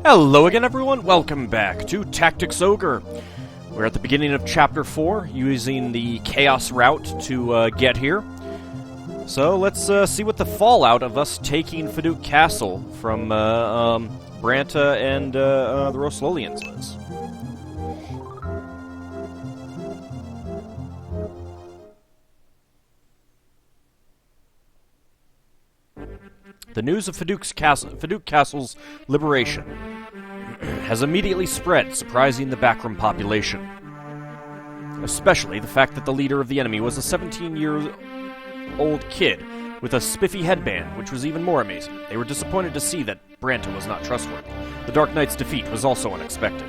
Hello again, everyone. Welcome back to Tactics Ogre. We're at the beginning of Chapter 4, using the Chaos route to get here. So let's see what the fallout of us taking Faduk Castle from Branta and the Roslolians is. The news of Faduk Castle's liberation has immediately spread, surprising the backroom population. Especially the fact that the leader of the enemy was a 17-year-old kid with a spiffy headband, which was even more amazing. They were disappointed to see that Branta was not trustworthy. The Dark Knight's defeat was also unexpected.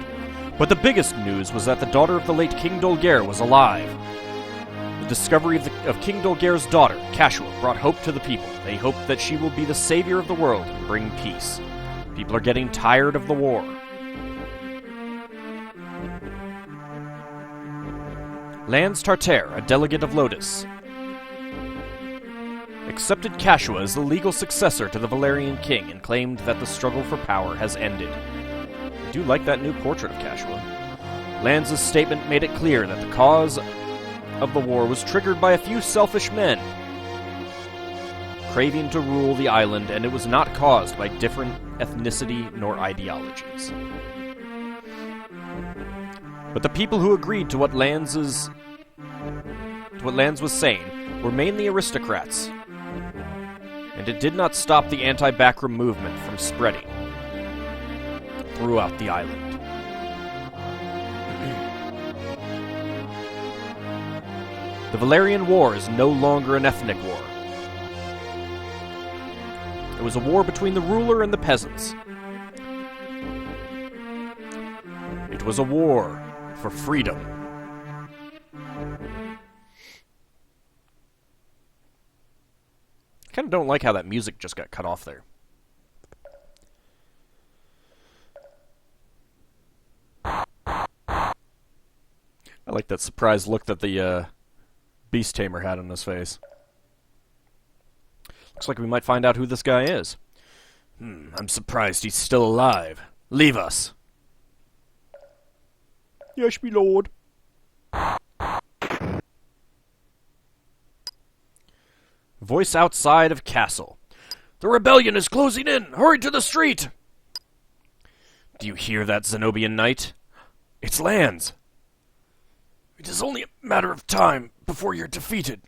But the biggest news was that the daughter of the late King Dolgare was alive. The discovery of King Dolgare's daughter, Ch.4, brought hope to the people. They hope that she will be the savior of the world and bring peace. People are getting tired of the war. Lance Tartare, a delegate of Lotus, accepted Ch.4 as the legal successor to the Valerian king and claimed that the struggle for power has ended. I do like that new portrait of Ch.4. Lance's statement made it clear that the cause of the war was triggered by a few selfish men craving to rule the island, and it was not caused by different ethnicity nor ideologies. But the people who agreed to what Lanz was saying were mainly aristocrats, and it did not stop the anti-backroom movement from spreading throughout the island. The Valerian War is no longer an ethnic war. It was a war between the ruler and the peasants. It was a war for freedom. I kind of don't like how that music just got cut off there. I like that surprised look that the Beast Tamer had on his face. Looks like we might find out who this guy is. I'm surprised he's still alive. Leave us. Yes, my lord. Voice outside of castle. The rebellion is closing in! Hurry to the street! Do you hear that, Zenobian knight? It's Lanz. It is only a matter of time before you're defeated.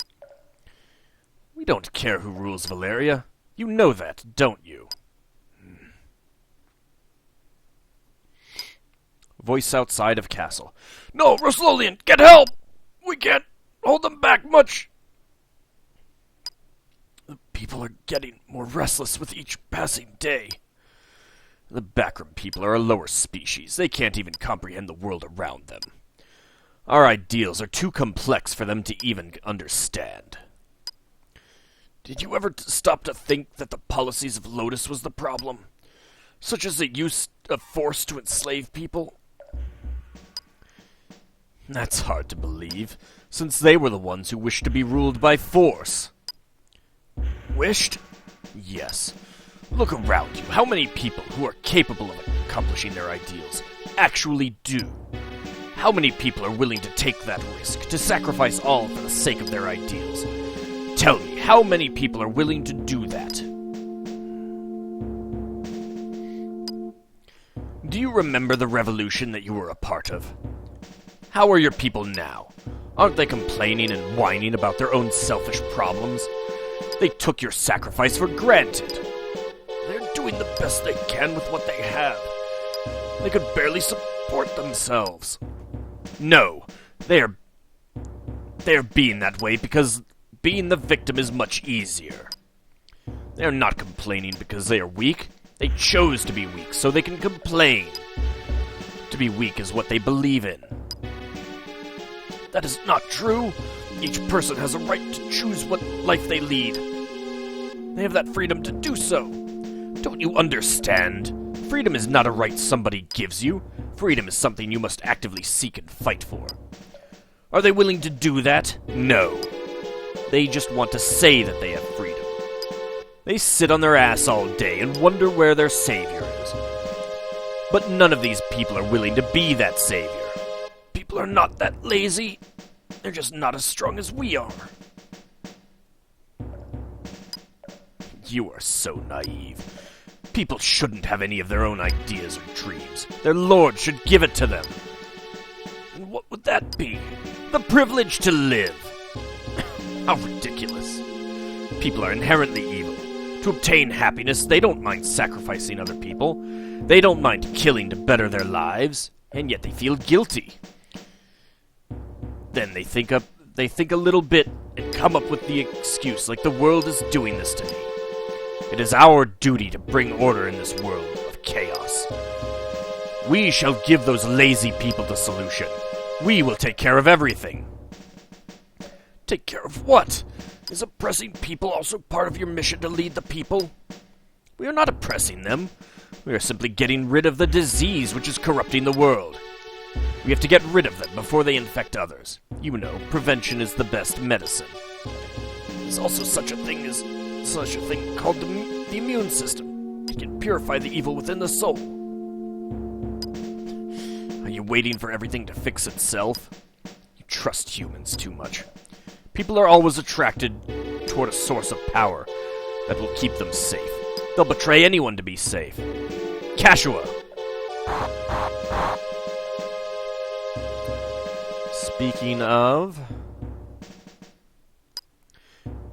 We don't care who rules Valeria. You know that, don't you? Voice outside of castle. No, Roslolian, get help! We can't hold them back much. The people are getting more restless with each passing day. The backroom people are a lower species. They can't even comprehend the world around them. Our ideals are too complex for them to even understand. Did you ever stop to think that the policies of Lotus was the problem? Such as the use of force to enslave people? That's hard to believe, since they were the ones who wished to be ruled by force. Wished? Yes. Look around you. How many people who are capable of accomplishing their ideals actually do? How many people are willing to take that risk, to sacrifice all for the sake of their ideals? Tell me, how many people are willing to do that? Do you remember the revolution that you were a part of? How are your people now? Aren't they complaining and whining about their own selfish problems? They took your sacrifice for granted. They're doing the best they can with what they have. They could barely support themselves. No, they're being that way because being the victim is much easier. They're not complaining because they are weak. They chose to be weak so they can complain. To be weak is what they believe in. That is not true. Each person has a right to choose what life they lead. They have that freedom to do so. Don't you understand? Freedom is not a right somebody gives you. Freedom is something you must actively seek and fight for. Are they willing to do that? No. They just want to say that they have freedom. They sit on their ass all day and wonder where their savior is. But none of these people are willing to be that savior. People are not that lazy. They're just not as strong as we are. You are so naive. People shouldn't have any of their own ideas or dreams. Their lord should give it to them. And what would that be? The privilege to live. How ridiculous. People are inherently evil. To obtain happiness, they don't mind sacrificing other people. They don't mind killing to better their lives, and yet they feel guilty. Then they think a little bit and come up with the excuse like the world is doing this to me. It is our duty to bring order in this world of chaos. We shall give those lazy people the solution. We will take care of everything. Take care of what? Is oppressing people also part of your mission to lead the people? We are not oppressing them. We are simply getting rid of the disease which is corrupting the world. We have to get rid of them before they infect others. You know, prevention is the best medicine. There's also such a thing called the immune system. It can purify the evil within the soul. Are you waiting for everything to fix itself? You trust humans too much. People are always attracted toward a source of power that will keep them safe. They'll betray anyone to be safe. Ch.4. Speaking of...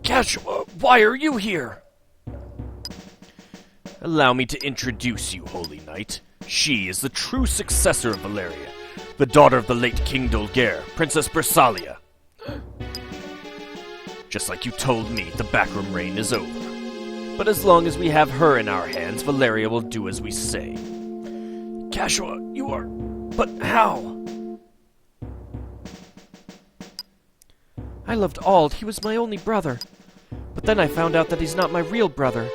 Ch.4, why are you here? Allow me to introduce you, Holy Knight. She is the true successor of Valeria, the daughter of the late King Ogre, Princess Bersalia. Just like you told me, the backroom reign is over. But as long as we have her in our hands, Valeria will do as we say. Ch.4, you are... But how? I loved Ald. He was my only brother. But then I found out that he's not my real brother,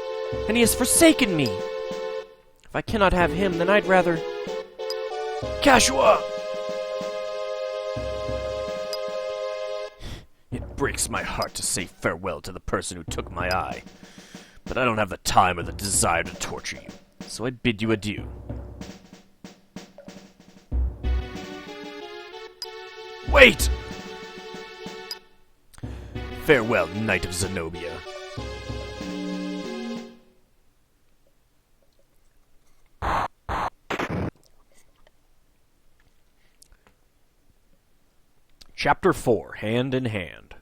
and he has forsaken me. If I cannot have him, then I'd rather... Ch.4! It breaks my heart to say farewell to the person who took my eye. But I don't have the time or the desire to torture you, so I bid you adieu. Wait! Farewell, Knight of Zenobia. Chapter 4, Hand in Hand.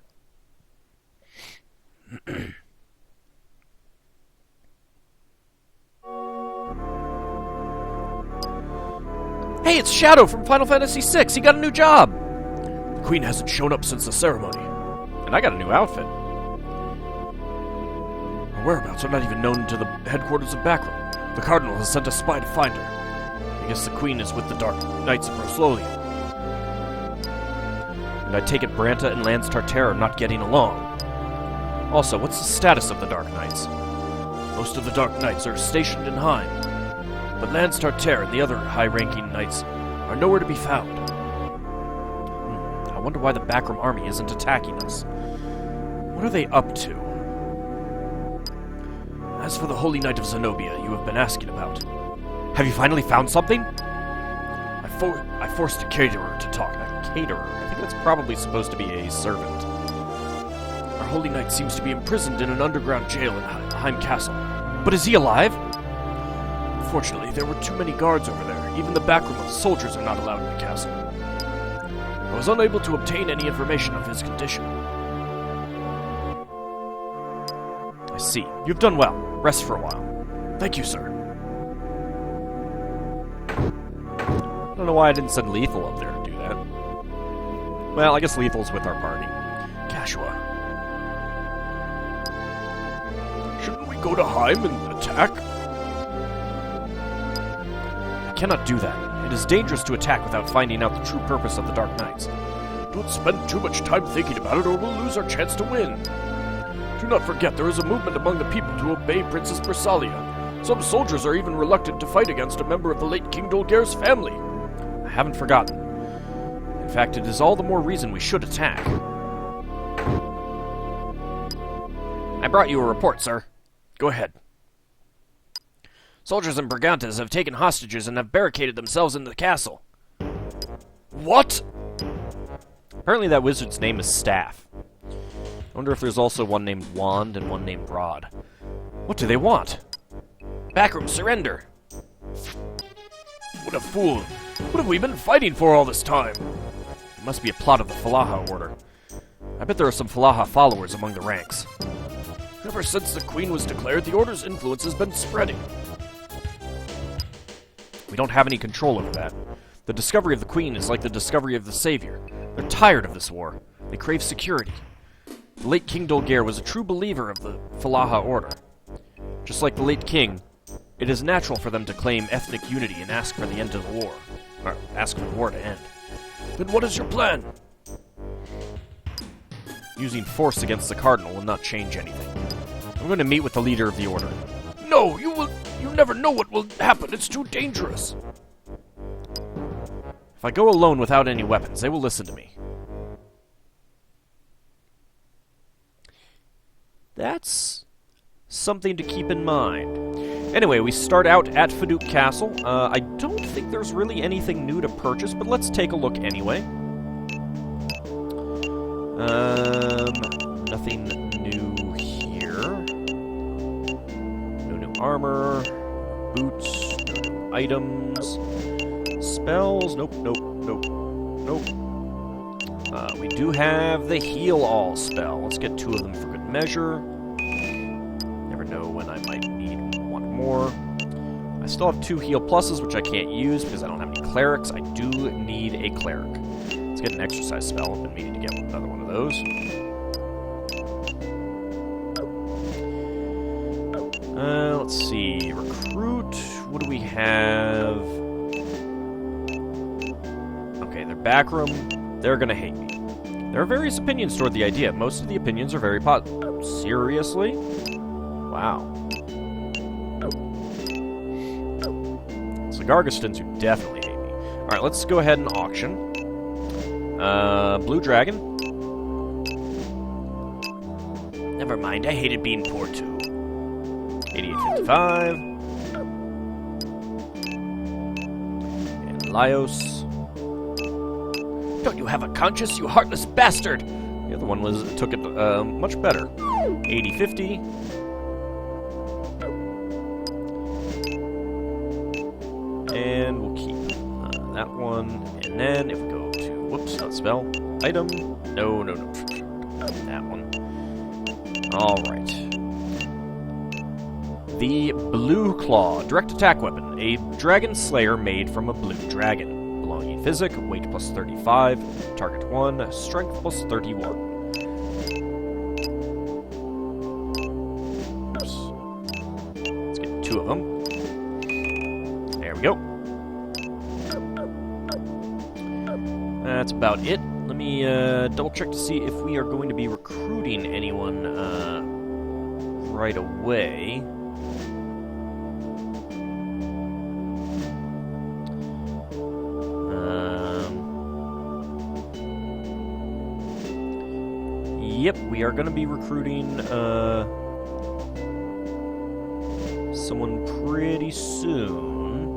Hey, it's Shadow from Final Fantasy VI. He got a new job. The Queen hasn't shown up since the ceremony. And I got a new outfit. Her whereabouts are not even known to the headquarters of Backroom. The Cardinal has sent a spy to find her. I guess the Queen is with the Dark Knights of Roslolia. And I take it Branta and Lance Tartare are not getting along. Also, what's the status of the Dark Knights? Most of the Dark Knights are stationed in Heim, but Lance Tartare and the other high-ranking knights are nowhere to be found. I wonder why the Backroom army isn't attacking us. What are they up to? As for the Holy Knight of Zenobia you have been asking about, have you finally found something? I forced a caterer to talk. A caterer? I think that's probably supposed to be a servant. Our Holy Knight seems to be imprisoned in an underground jail in Heim Castle. But is he alive? Unfortunately, there were too many guards over there. Even the backroom soldiers are not allowed in the castle. I was unable to obtain any information of his condition. I see. You've done well. Rest for a while. Thank you, sir. I don't know why I didn't send Lethal up there to do that. Well, I guess Lethal's with our party. Ch.4. Shouldn't we go to Heim and attack? I cannot do that. It is dangerous to attack without finding out the true purpose of the Dark Knights. Don't spend too much time thinking about it or we'll lose our chance to win. Do not forget there is a movement among the people to obey Princess Bersalia. Some soldiers are even reluctant to fight against a member of the late King Dolgare's family. I haven't forgotten. In fact, it is all the more reason we should attack. I brought you a report, sir. Go ahead. Soldiers and Brigantes have taken hostages and have barricaded themselves in the castle. What? Apparently that wizard's name is Staff. I wonder if there's also one named Wand and one named Rod. What do they want? Backroom, surrender! What a fool! What have we been fighting for all this time? It must be a plot of the Falaha Order. I bet there are some Falaha followers among the ranks. Ever since the Queen was declared, the Order's influence has been spreading. We don't have any control over that. The discovery of the Queen is like the discovery of the Savior. They're tired of this war. They crave security. The late King Dolgare was a true believer of the Falaha Order. Just like the late King, it is natural for them to claim ethnic unity and ask for the end of the war. Or ask for the war to end. Then what is your plan? Using force against the Cardinal will not change anything. I'm going to meet with the leader of the Order. No, you never know what will happen. It's too dangerous. If I go alone without any weapons, they will listen to me. That's something to keep in mind. Anyway, we start out at Fadouk Castle. I don't think there's really anything new to purchase, but let's take a look anyway. Nothing new here. No new armor. Boots. No new items. Spells. Nope. We do have the Heal All spell. Let's get 2 of them for good measure. Never know when I might need one more. I still have 2 Heal Pluses, which I can't use because I don't have any Clerics. I do need a Cleric. Let's get an Exercise spell. I've been meaning to get another one of those. Let's see. Recruit. What do we have? Okay, they're backroom. They're gonna hate me. There are various opinions toward the idea. Most of the opinions are very positive. Seriously? Wow. It's the Gargastons who definitely hate me. Alright, let's go ahead and auction. Blue Dragon. Never mind, I hated being poor too. 88.55. And Laios. Don't you have a conscience, you heartless bastard? The other one took it much better. 80.50. And we'll keep that one. And then if we go to, whoops, not spell, item. No. That one. Alright. The Blue Claw, direct attack weapon. A dragon slayer made from a blue dragon. Belonging physic, weight plus 35, target 1, strength plus 31. Oops. Let's get 2 of them. There we go. That's about it. Let me double check to see if we are going to be recruiting anyone right away. Yep, we are going to be recruiting someone pretty soon.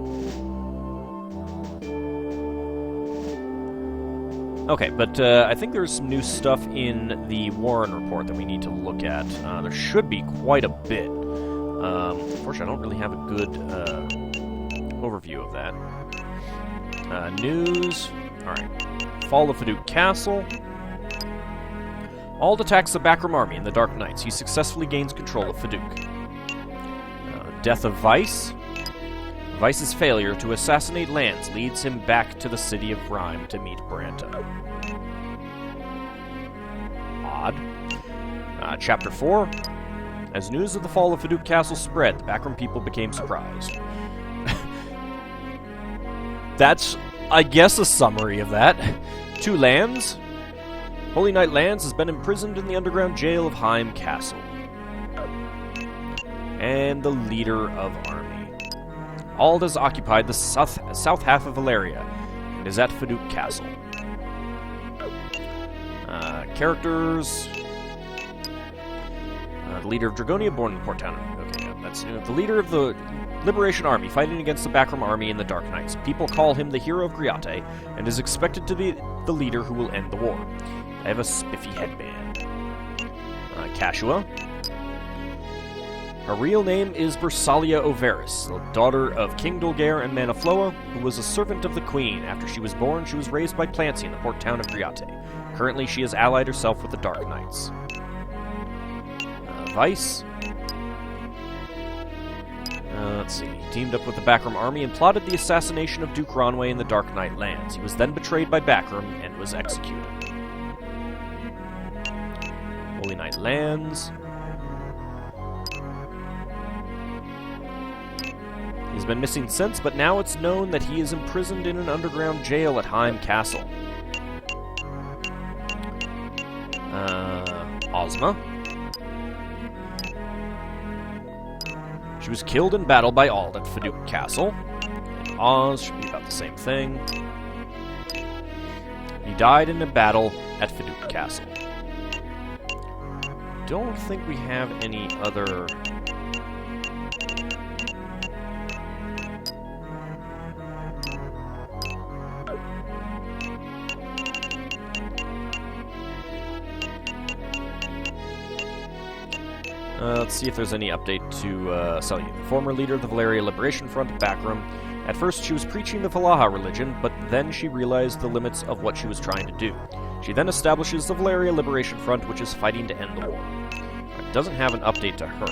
Okay, but I think there's some new stuff in the Warren report that we need to look at. There should be quite a bit. Unfortunately, I don't really have a good overview of that. News. Alright. Fall of Fadouk Castle. Auld attacks the Backroom army in the Dark Nights. He successfully gains control of Fadouk. Death of Vice. Vice's failure to assassinate Lance leads him back to the city of Rhyme to meet Branta. Odd. Chapter 4. As news of the fall of Fadouk Castle spread, the Backroom people became surprised. That's, I guess, a summary of that. 2 lands. Holy Knight Lands has been imprisoned in the underground jail of Heim Castle. And the leader of army. Auld has occupied the south half of Valeria and is at Fadouk Castle. Characters. The leader of Dragonia, born in Port Town. Okay, yeah, that's the leader of the Liberation Army, fighting against the Backroom Army and the Dark Knights. People call him the hero of Griate, and is expected to be the leader who will end the war. I have a spiffy headband. Cashua. Her real name is Bersalia Overis, the daughter of King Dulgair and Manafloa, who was a servant of the Queen. After she was born, she was raised by Clancy in the port town of Griate. Currently, she has allied herself with the Dark Knights. Vice. Let's see. He teamed up with the Backroom Army and plotted the assassination of Duke Ronway in the Dark Knight lands. He was then betrayed by Backroom and was executed. Holy Knight lands. He's been missing since, but now it's known that he is imprisoned in an underground jail at Heim Castle. Ozma. She was killed in battle by Ald at Faduc Castle. And Oz should be about the same thing. He died in a battle at Faduc Castle. Don't think we have any other... let's see if there's any update to Celia, the former leader of the Valeria Liberation Front, Backroom. At first, she was preaching the Falaha religion, but then she realized the limits of what she was trying to do. She then establishes the Valeria Liberation Front, which is fighting to end the war. It doesn't have an update to her.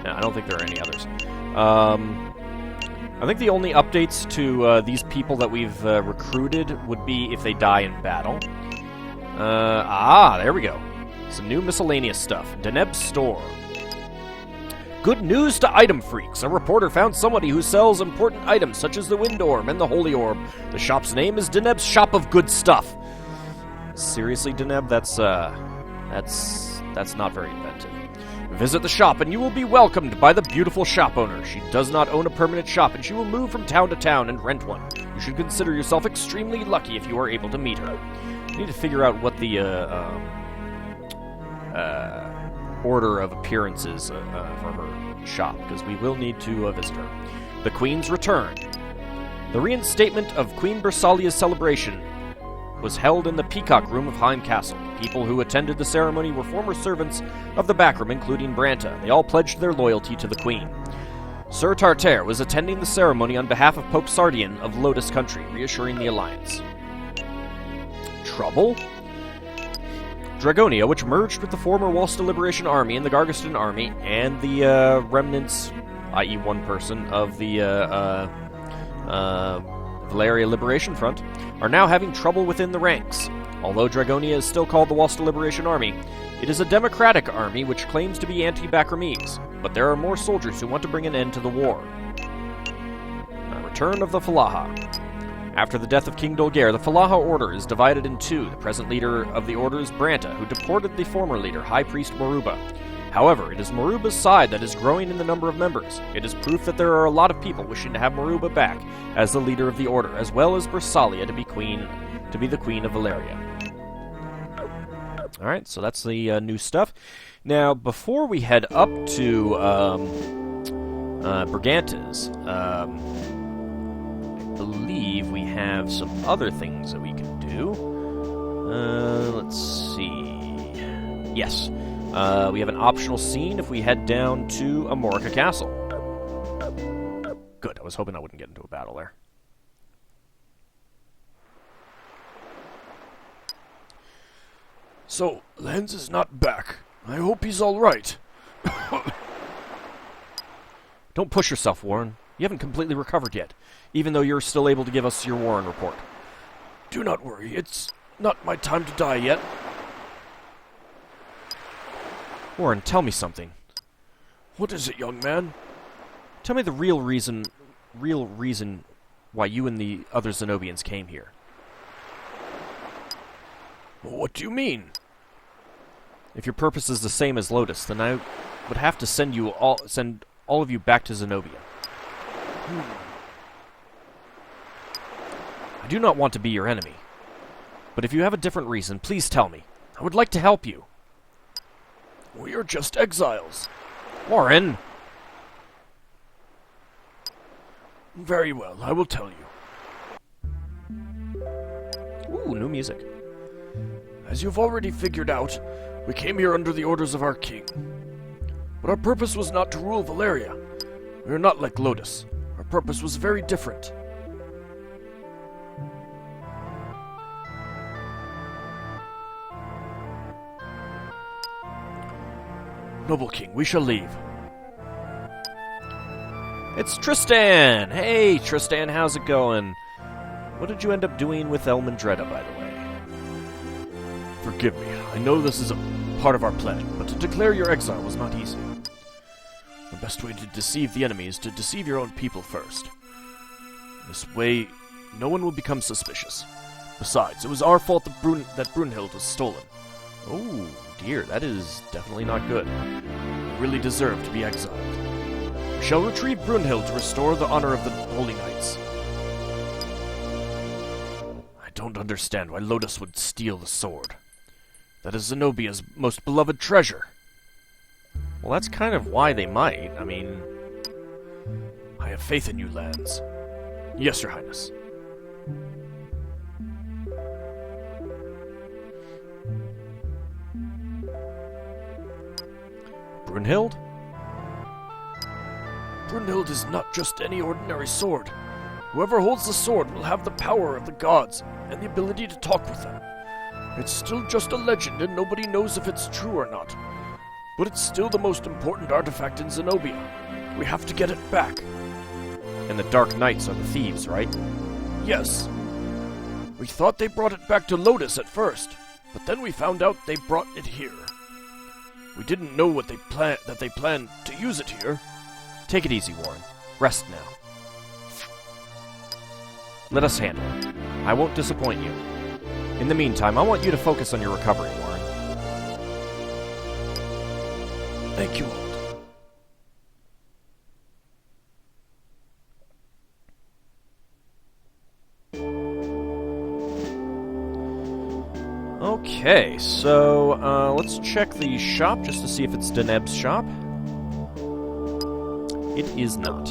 No, I don't think there are any others. I think the only updates to these people that we've recruited would be if they die in battle. There we go. Some new miscellaneous stuff. Deneb's store. Good news to item freaks. A reporter found somebody who sells important items such as the Wind Orb and the Holy Orb. The shop's name is Deneb's Shop of Good Stuff. Seriously, Deneb? That's not very inventive. Visit the shop and you will be welcomed by the beautiful shop owner. She does not own a permanent shop and she will move from town to town and rent one. You should consider yourself extremely lucky if you are able to meet her. I need to figure out what the order of appearances for her shop, because we will need to visit her. The Queen's Return. The reinstatement of Queen Bersalia's celebration was held in the Peacock Room of Heim Castle. People who attended the ceremony were former servants of the Backroom, including Branta. They all pledged their loyalty to the Queen. Sir Tartare was attending the ceremony on behalf of Pope Sardian of Lotus Country, reassuring the alliance. Trouble? Dragonia, which merged with the former Walsta Liberation Army and the Gargaston Army, and the remnants, i.e. one person, of the Valeria Liberation Front, are now having trouble within the ranks. Although Dragonia is still called the Walsta Liberation Army, it is a democratic army which claims to be anti-Backroomese, but there are more soldiers who want to bring an end to the war. Return of the Falaha. After the death of King Dulgair, the Falaha Order is divided in two. The present leader of the order is Branta, who deported the former leader, High Priest Moruba. However, it is Moruba's side that is growing in the number of members. It is proof that there are a lot of people wishing to have Moruba back as the leader of the order, as well as Bersalia to be the queen of Valeria. Alright, so that's the new stuff. Now, before we head up to Brigantes, I believe we have some other things that we can do. Let's see. Yes. We have an optional scene if we head down to Amorica Castle. Good. I was hoping I wouldn't get into a battle there. So, Lenz is not back. I hope he's all right. Don't push yourself, Warren. You haven't completely recovered yet, even though you're still able to give us your Warren report. Do not worry. It's not my time to die yet. Warren, tell me something. What is it, young man? Tell me the real reason why you and the other Zenobians came here. What do you mean? If your purpose is the same as Lotus, then I would have to send all of you back to Zenobia. I do not want to be your enemy, but if you have a different reason, please tell me. I would like to help you. We are just exiles. Warren! Very well, I will tell you. Ooh, new music. As you've already figured out, we came here under the orders of our king. But our purpose was not to rule Valeria. We are not like Lotus. Our purpose was very different. Noble king, we shall leave. It's Tristan! Hey, Tristan, how's it going? What did you end up doing with Elmandretta, by the way? Forgive me, I know this is a part of our plan, but to declare your exile was not easy. The best way to deceive the enemy is to deceive your own people first. This way, no one will become suspicious. Besides, it was our fault that Brunhild was stolen. Oh, dear, that is definitely not good. We really deserve to be exiled. We shall retrieve Brunhild to restore the honor of the Holy Knights. I don't understand why Lotus would steal the sword. That is Zenobia's most beloved treasure. Well, that's kind of why they might. I mean... I have faith in you, Lance. Yes, Your Highness. Brunhild? Brunhild is not just any ordinary sword. Whoever holds the sword will have the power of the gods and the ability to talk with them. It's still just a legend and nobody knows if it's true or not. But it's still the most important artifact in Zenobia. We have to get it back. And the Dark Knights are the thieves, right? Yes. We thought they brought it back to Lotus at first, but then we found out they brought it here. We didn't know that they planned to use it here. Take it easy, Warren. Rest now. Let us handle it. I won't disappoint you. In the meantime, I want you to focus on your recovery, Warren. Thank you, Old. Okay, so let's check the shop just to see if it's Deneb's shop. It is not.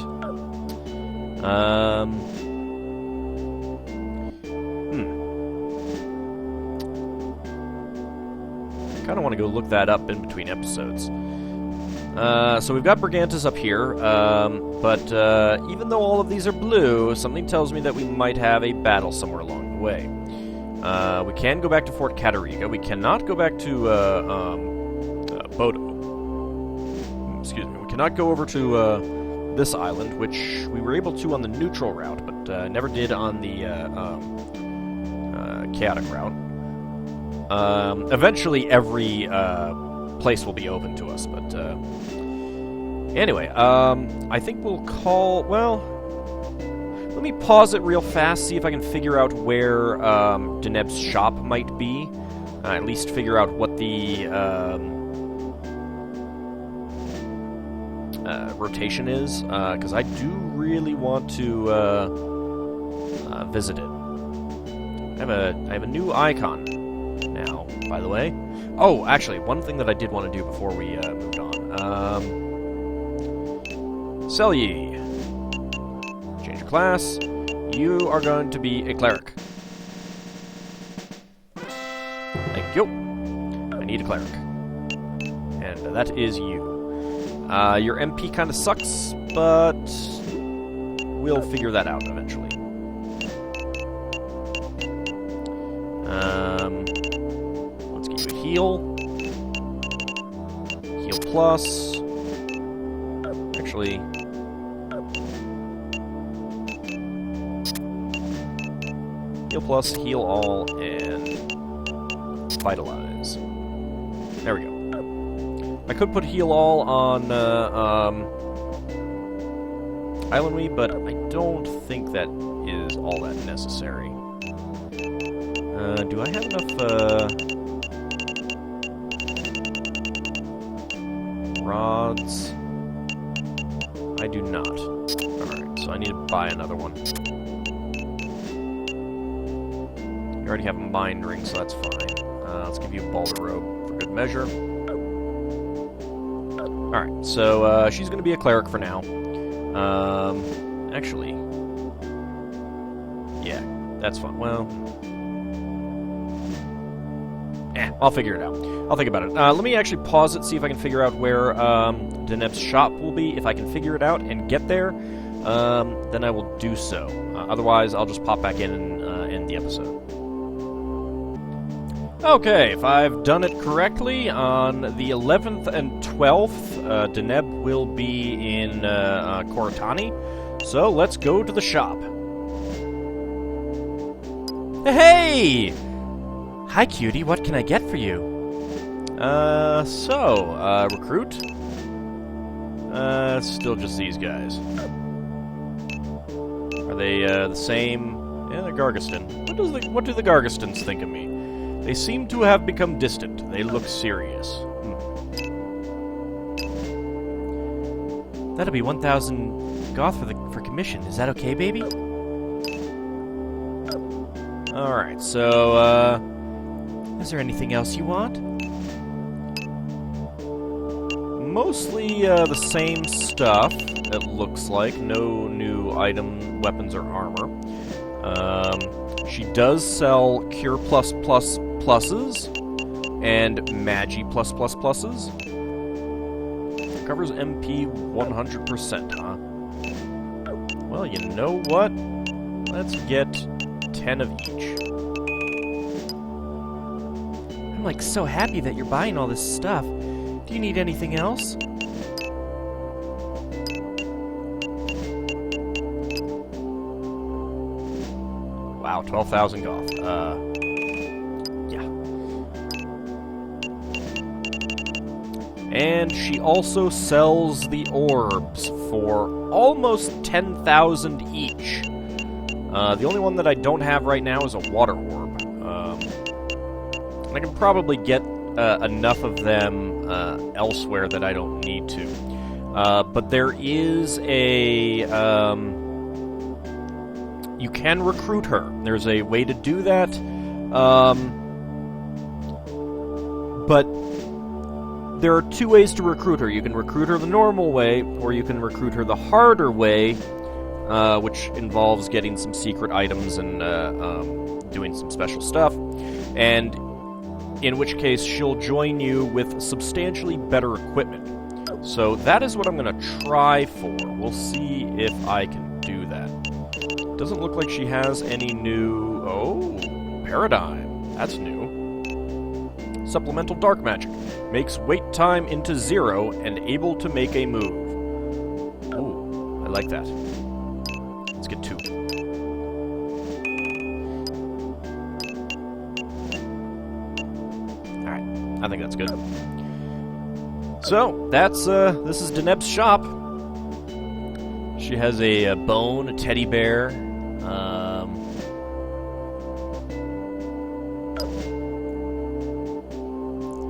Kind of want to go look that up in between episodes. So we've got Brigantis up here, but even though all of these are blue, something tells me that we might have a battle somewhere along the way. We can go back to Fort Catariga. We cannot go back to Bodo. Excuse me. We cannot go over to this island, which we were able to on the neutral route, but never did on the chaotic route. Eventually, every place will be open to us, but anyway, I think we'll call. Well. Let me pause it real fast, see if I can figure out where Deneb's shop might be. At least figure out what the rotation is, because I do really want to visit it. I have a new icon now, by the way. Oh, actually, one thing that I did want to do before we moved on. Sell ye. Change your class. You are going to be a cleric. Thank you. I need a cleric. And that is you. Your MP kind of sucks, but we'll figure that out eventually. Let's give you a heal. Heal plus. Actually... Heal plus, heal all, and vitalize. There we go. I could put heal all on Island Wee, but I don't think that is all that necessary. Do I have enough rods? I do not. Alright, so I need to buy another one. You already have a mind ring, so that's fine. Let's give you a Balder robe for good measure. Alright, so she's going to be a cleric for now. Actually... Yeah, that's fine. Well... I'll figure it out. I'll think about it. Let me actually pause it, see if I can figure out where Deneb's shop will be. If I can figure it out and get there, then I will do so. Otherwise, I'll just pop back in and end the episode. Okay, if I've done it correctly, on the 11th and 12th, Deneb will be in Koratani. So let's go to the shop. Hey! Hi, cutie. What can I get for you? Recruit? Still just these guys. Are they, the same? Yeah, they're Gargistan. What do the Gargistans think of me? They seem to have become distant. They look serious. That'll be 1,000 goth for commission. Is that okay, baby? Alright, so, is there anything else you want? Mostly the same stuff, it looks like. No new item, weapons, or armor. She does sell Cure Plus Plus Pluses and Magi Plus Plus Pluses. Covers MP 100%, huh? Well, you know what? Let's get 10 of each. I'm like so happy that you're buying all this stuff. Do you need anything else? Wow, 12,000 goth. Yeah. And she also sells the orbs for almost 10,000 each. The only one that I don't have right now is a water orb. I can probably get enough of them elsewhere that I don't need to. But there is a... you can recruit her. There's a way to do that. But there are two ways to recruit her. You can recruit her the normal way, or you can recruit her the harder way, which involves getting some secret items and doing some special stuff. And in which case she'll join you with substantially better equipment. So that is what I'm going to try for. We'll see if I can do that. Doesn't look like she has any new... Oh, Paradigm. That's new. Supplemental Dark Magic. Makes wait time into 0 and able to make a move. Ooh, I like that. Let's get 2. Alright, I think that's good. So, that's, this is Deneb's shop. She has a bone, a teddy bear,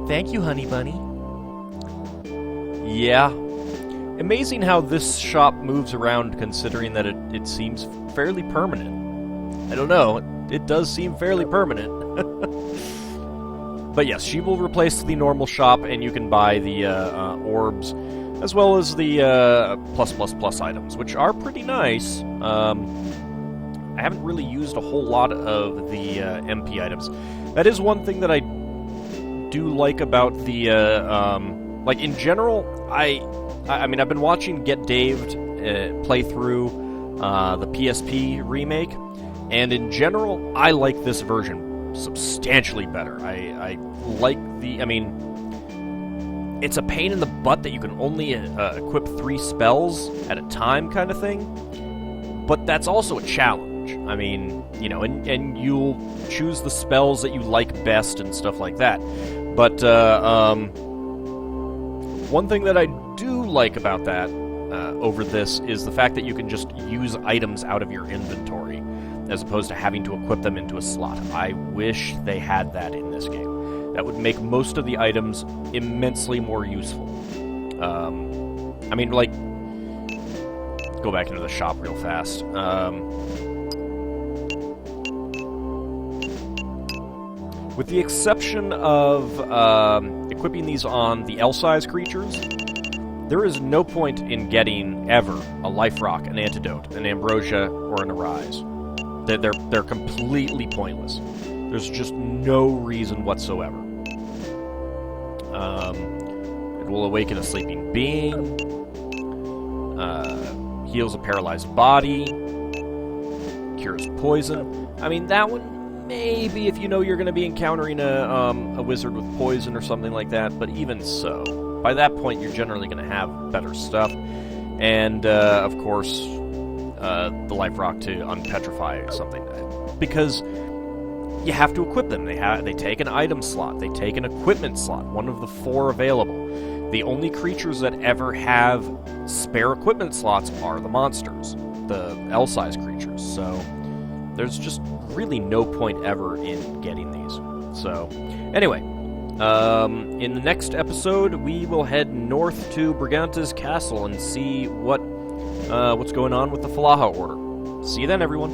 Thank you, honey bunny. Yeah. Amazing how this shop moves around considering that it seems fairly permanent. I don't know, it does seem fairly permanent. But yes, she will replace the normal shop and you can buy the orbs as well as the plus items, which are pretty nice. I haven't really used a whole lot of the MP items. That is one thing that I do like about the, like, in general, I mean, I've been watching Get Daved play through the PSP remake, and in general, I like this version substantially better. I like the, I mean, it's a pain in the butt that you can only equip 3 spells at a time kind of thing, but that's also a challenge. I mean, you know, and you'll choose the spells that you like best and stuff like that. But one thing that I do like about that over this is the fact that you can just use items out of your inventory as opposed to having to equip them into a slot. I wish they had that in this game. That would make most of the items immensely more useful. I mean, like, go back into the shop real fast. With the exception of equipping these on the L-size creatures, there is no point in getting, ever, a life rock, an antidote, an ambrosia, or an arise. They're completely pointless. There's just no reason whatsoever. It will awaken a sleeping being, heals a paralyzed body, cures poison. I mean, that one, maybe if you know you're going to be encountering a wizard with poison or something like that, but even so, by that point you're generally going to have better stuff. And, of course, the life rock to unpetrify something. Because you have to equip them. They take an item slot. They take an equipment slot, one of the 4 available. The only creatures that ever have spare equipment slots are the monsters, the L-size creatures. So there's just really no point ever in getting these. So anyway, in the next episode, we will head north to Briganta's castle and see what's going on with the Falaha Order. See you then, everyone.